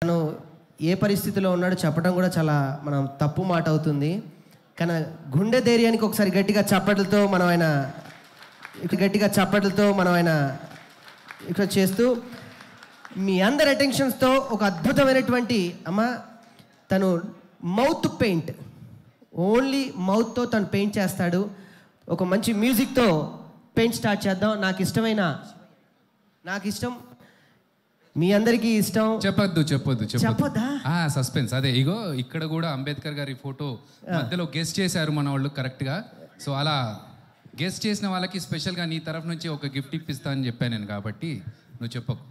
తను ఏ పరిస్థితిలో ఉన్నాడో చెప్పడం కూడా చాలా మనం తప్పు మాట అవుతుంది. కానీ గుండె ధైర్యానికి ఒకసారి గట్టిగా చప్పట్లతో మనం ఆయన ఇక్కడ చేస్తూ మీ అందరి అటెన్షన్స్తో ఒక అద్భుతమైనటువంటి తను మౌత్ పెయింట్, ఓన్లీ మౌత్తో తను పెయింట్ చేస్తాడు. ఒక మంచి మ్యూజిక్తో పెయింట్ స్టార్ట్ చేద్దాం. నాకు ఇష్టం, మీ అందరికీ ఇష్టం. చెప్పొద్దా? సస్పెన్స్. అదే ఇగో ఇక్కడ కూడా అంబేద్కర్ గారి ఫోటో మధ్యలో గెస్ట్ చేశారు మన వాళ్ళు కరెక్ట్గా. సో అలా గెస్ట్ చేసిన వాళ్ళకి స్పెషల్గా నీ తరఫు నుంచి ఒక గిఫ్ట్ ఇప్పిస్తా అని చెప్పాను నేను, కాబట్టి నువ్వు చెప్పకు.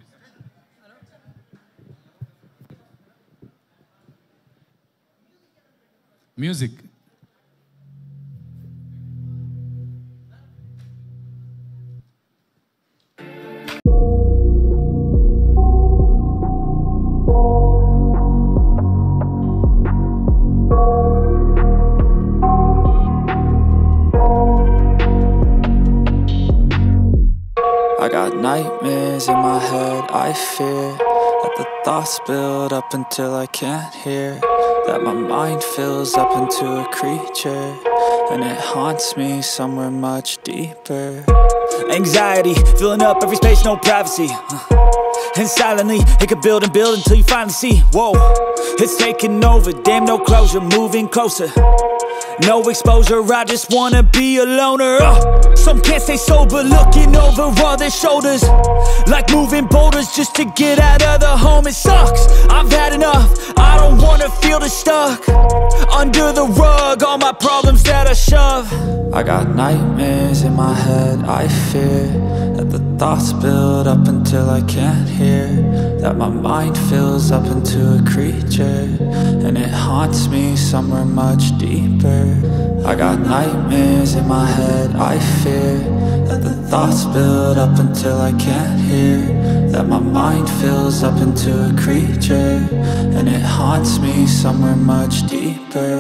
Music. I got nightmares in my head, I fear that the thoughts build up until I can't hear, that my mind fills up into a creature, and it haunts me somewhere much deeper. Anxiety, filling up every space, no privacy, and silently, it could build and build until you finally see, whoa, it's taking over, damn no closure, moving closer. No exposure, I just wanna be a loner. Some can't stay sober, looking over all their shoulders, like moving boulders just to get out of the home. It sucks, I've had enough, I don't wanna feel the stuck under the rug, all my problems that I shove. I got nightmares in my head, I fear that the thoughts build up until I can't hear, that my mind fills up into a creature, and it haunts me somewhere much deeper. I got nightmares in my head, I fear that the thoughts build up until I can't hear, that my mind fills up into a creature, and it haunts me somewhere much deeper.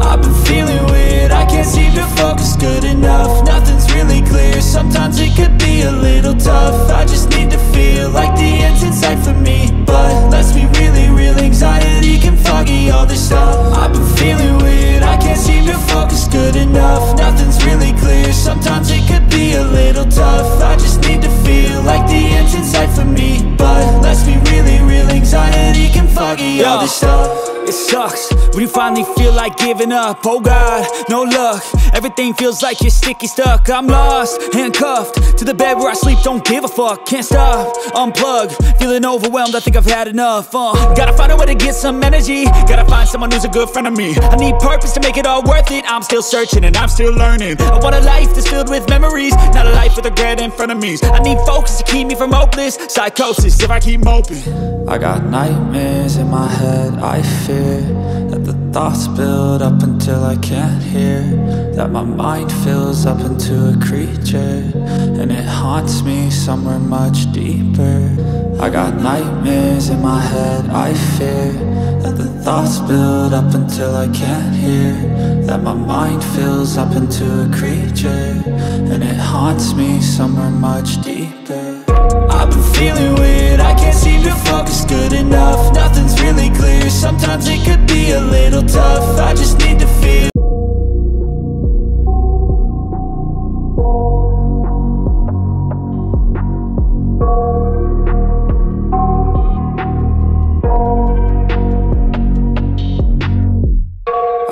I've been feeling weird, I can't seem to focus good enough, nothing's really clear, sometimes it could be a little tough, I just need to feel like the end's in sight for me, but let's be really real, anxiety can foggy all this stuff. I've been feeling weird, I can't seem to focus good enough, nothing's really clear, sometimes it could be a little tough, I just need to feel like the end's in sight for me, but let's be really real, anxiety can foggy all this stuff. It sucks when you finally feel like giving up. Oh God, no luck, everything feels like you're sticky stuck. I'm lost, handcuffed to the bed where I sleep, don't give a fuck. Can't stop, unplug, feeling overwhelmed, I think I've had enough. Gotta find a way to get some energy, gotta find someone who's a good friend of me. I need purpose to make it all worth it, I'm still searching and I'm still learning. I want a life that's filled with memories, not a life with regret and frenemies. I need focus to keep me from hopeless psychosis if I keep moping. I got nightmares in my head, I fear that the thoughts build up until I can't hear, that my mind fills up into a creature, and it haunts me somewhere much deeper. I got nightmares in my head, I fear that the thoughts build up until I can't hear, that my mind fills up into a creature, and it haunts me somewhere much deeper. I've been feeling weird, I can't seem to focus good enough, nothing's really clear, sometimes it could be a little tough, I just need to feel.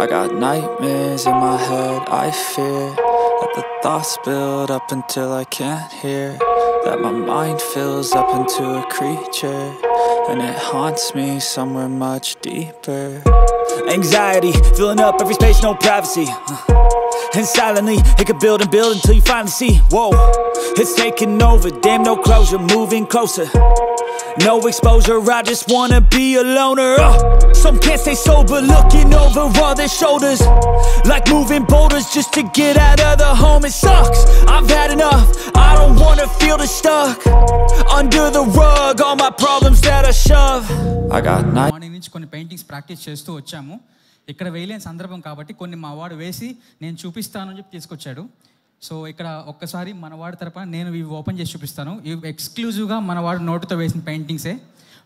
I got nightmares in my head, I fear that the thoughts build up until I can't hear, that my mind fills up into a creature, and it haunts me somewhere much deeper. Anxiety, filling up every space, no privacy, and silently, it could build and build until you finally see, whoa, it's taking over, damn no closure, moving closer. No exposure, I just wanna be a loner. Some can't stay sober, looking over all their shoulders, like moving boulders just to get out of the home. It sucks, I've had enough, I don't wanna feel the stuck under the rug, all my problems that I shove. I got night. Morning నుంచి కొన్ని paintings practice చేస్తూ వచ్చాము. ఇక్కడ వేయలేని సందర్భం కాబట్టి కొన్ని మా వాడు వేసి నేను చూపిస్తాను అని చెప్పి తీసుకొచ్చాడు. సో ఇక్కడ ఒక్కసారి మనవాడి తరపున నేను ఇవి ఓపెన్ చేసి చూపిస్తాను. ఇవి ఎక్స్క్లూజివ్గా మనవాడు నోటుతో వేసిన పెయింటింగ్సే.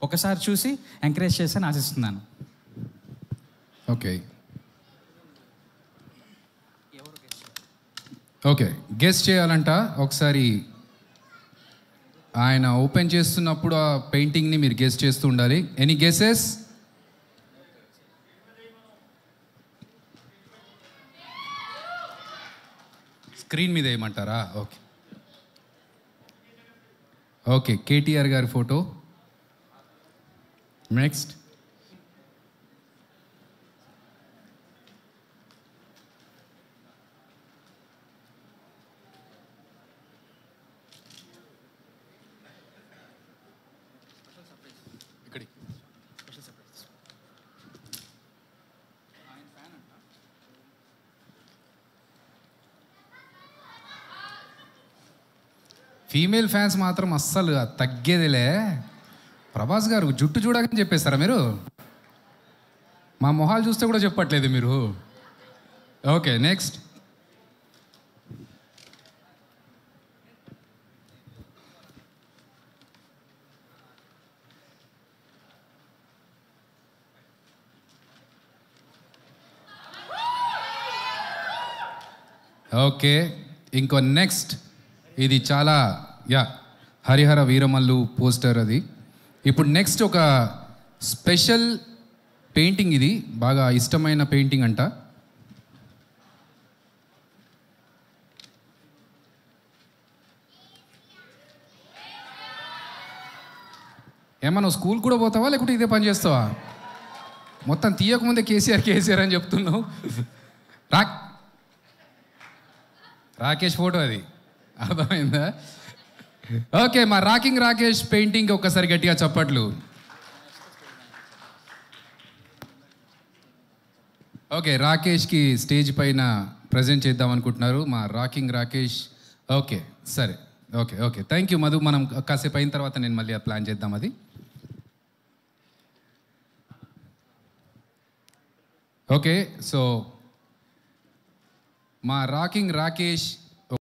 ఒకసారి చూసి ఎంకరేజ్ చేసి ఆశిస్తున్నాను. ఓకే ఓకే, గెస్ చేయాలంట. ఒకసారి ఆయన ఓపెన్ చేస్తున్నప్పుడు ఆ పెయింటింగ్ని మీరు గెస్ చేస్తూ ఉండాలి. Any guesses? స్క్రీన్ మీద ఏమంటారా? ఓకే ఓకే, కేటీఆర్ గారి ఫోటో. నెక్స్ట్ ఫీమేల్ ఫ్యాన్స్ మాత్రం అస్సలు తగ్గేదిలే. ప్రభాస్ గారు జుట్టు చూడకని చెప్పేస్తారా మీరు? మా మొహాలు చూస్తే కూడా చెప్పట్లేదు మీరు. Okay next. ఓకే ఇంకో నెక్స్ట్. ఇది చాలా హరిహర వీరమల్లు పోస్టర్ అది. ఇప్పుడు నెక్స్ట్ ఒక స్పెషల్ పెయింటింగ్, ఇది బాగా ఇష్టమైన పెయింటింగ్ అంట. ఏమన్నా స్కూల్ కూడా పోతావా లేకుంటే ఇదే పని చేస్తావా? మొత్తం తీయకముందే కేసీఆర్ అని చెప్తున్నావు. రాకేష్ ఫోటో అది, అర్థమైందా? ఓకే, మా రాకింగ్ రాకేష్ పెయింటింగ్ ఒక్కసారి గట్టిగా చప్పట్లు. ఓకే, రాకేష్కి స్టేజ్ పైన ప్రజెంట్ చేద్దాం అనుకుంటున్నారు మా రాకింగ్ రాకేష్. ఓకే సరే, okay okay, thank you Madhu. మనం కాసేపు అయిన తర్వాత నేను మళ్ళీ ప్లాన్ చేద్దాం అది. ఓకే, సో మా రాకింగ్ రాకేష్